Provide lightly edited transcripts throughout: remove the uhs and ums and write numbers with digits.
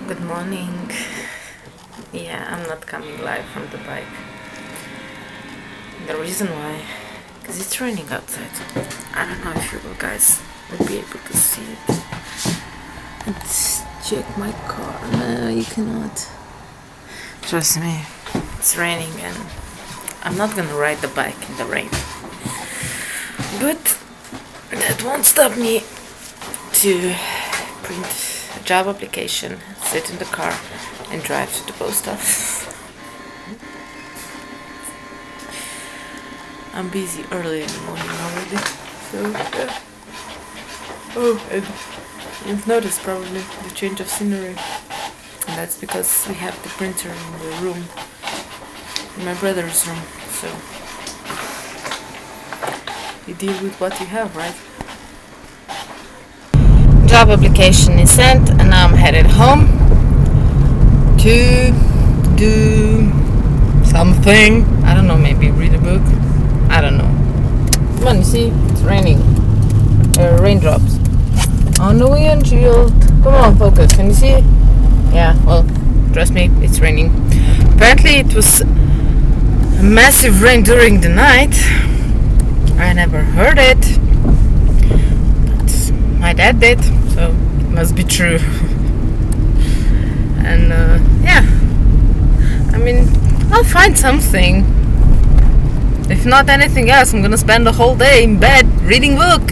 Good morning. Yeah, I'm not coming live from the bike. The reason why, because it's raining outside. I don't know if you guys will be able to see it. Let's check my car. No, you cannot. Trust me, it's raining and I'm not gonna ride the bike in the rain. But that won't stop me to print a job application, sit in the car and drive to the post office. I'm busy early in the morning already, so yeah. Oh, and you've noticed probably the change of scenery, and that's because we have the printer in the room, in my brother's room, so you deal with what you have, right? Job application is sent and now I'm headed home to do something. I don't know, maybe read a book. I don't know. Come on, you see, it's raining. Raindrops on the windshield. Come on, focus. Can you see? Yeah, well, trust me, it's raining. Apparently it was a massive rain during the night. I never heard it, but my dad did, so it must be true. And yeah, I mean, I'll find something. If not anything else, I'm gonna spend the whole day in bed reading book.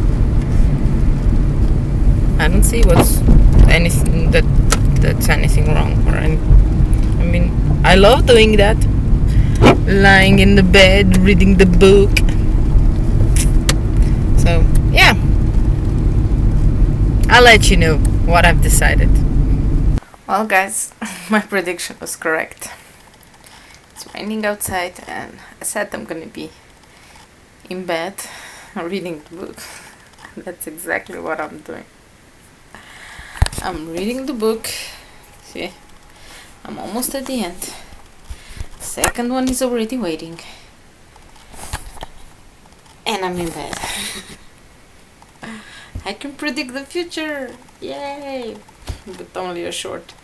I don't see what's anything that's anything wrong or any. I mean, I love doing that, lying in the bed reading the book. So yeah, I'll let you know what I've decided. Well, guys, my prediction was correct. It's raining outside and I said I'm gonna be in bed reading the book. That's exactly what I'm doing. I'm reading the book. See, I'm almost at the end. Second one is already waiting. And I'm in bed. I can predict the future. Yay! But only a short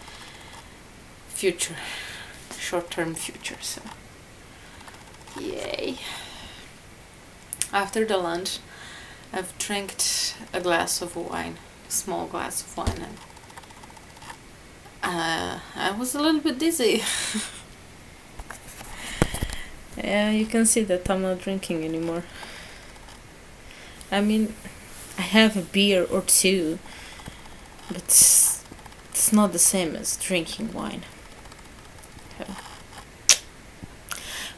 future. Short-term future, so yay. After the lunch I've drank a glass of wine, a small glass of wine, and I was a little bit dizzy. Yeah, you can see that I'm not drinking anymore. I mean, I have a beer or two, but it's not the same as drinking wine.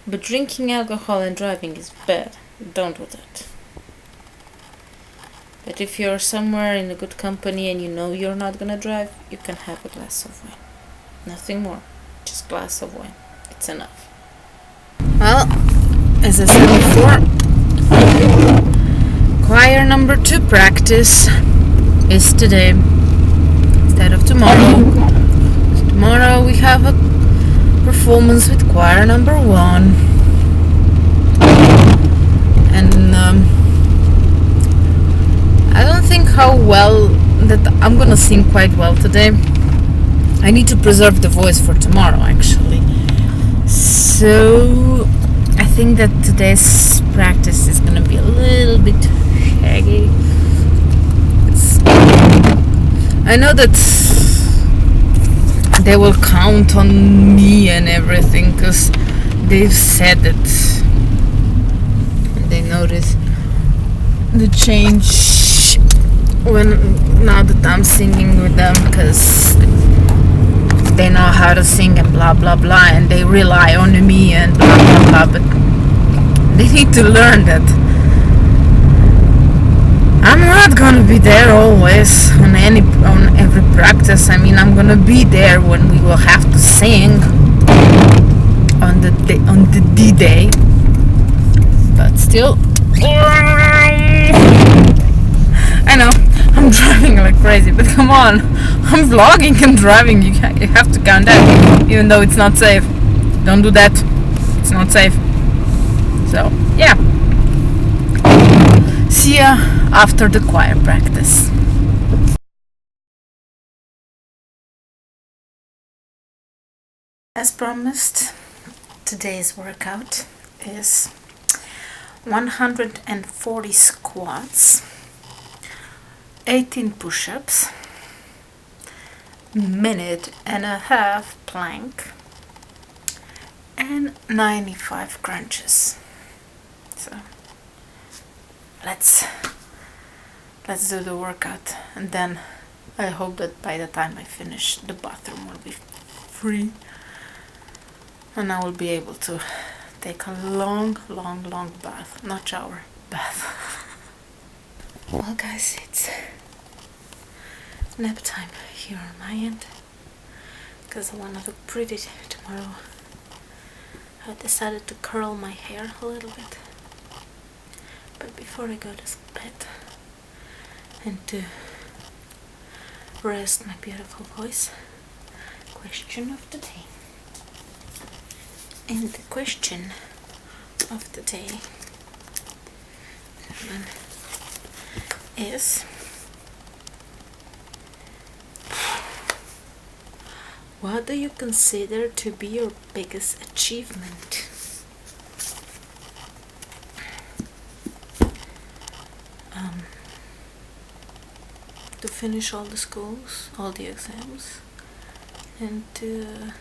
But drinking alcohol and driving is bad. Don't do that. But if you're somewhere in a good company and you know you're not gonna drive, you can have a glass of wine. Nothing more. Just glass of wine. It's enough. Well, as I said before, choir number 2 practice is today instead of tomorrow. So tomorrow we have a performance with choir number 1, and I don't think how well that I'm gonna sing quite well today. I need to preserve the voice for tomorrow, actually, so I think that today's practice is gonna be a little bit shaggy. I know that they will count on me and everything, because they've said that they notice the change now that I'm singing with them, because they know how to sing and blah blah blah, and they rely on me and blah blah blah, but they need to learn that I'm not gonna be there always on every practice. I mean, I'm gonna be there when we will have to sing on the D-Day. But still, I know I'm driving like crazy, but come on, I'm vlogging and driving. You have to count that, even though it's not safe. Don't do that. It's not safe. So yeah. See ya after the choir practice. As promised, today's workout is 140 squats, 18 push-ups, minute and a half plank, and 95 crunches. So let's do the workout, and then I hope that by the time I finish, the bathroom will be free and I will be able to take a long bath. Not shower, bath. Well guys, it's nap time here on my end, because I want to look pretty tomorrow. I decided to curl my hair a little bit, but before I go to bed and to rest my beautiful voice, question of the day. And the question of the day is, what do you consider to be your biggest achievement? To finish all the schools, all the exams, and to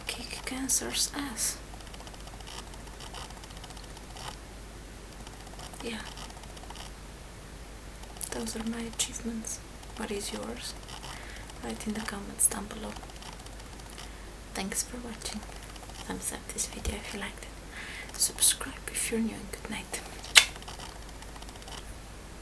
kick cancer's ass. Yeah, those are my achievements. What is yours? Write in the comments down below. Thanks for watching. Thumbs up this video if you liked it. Subscribe if you're new, and good night.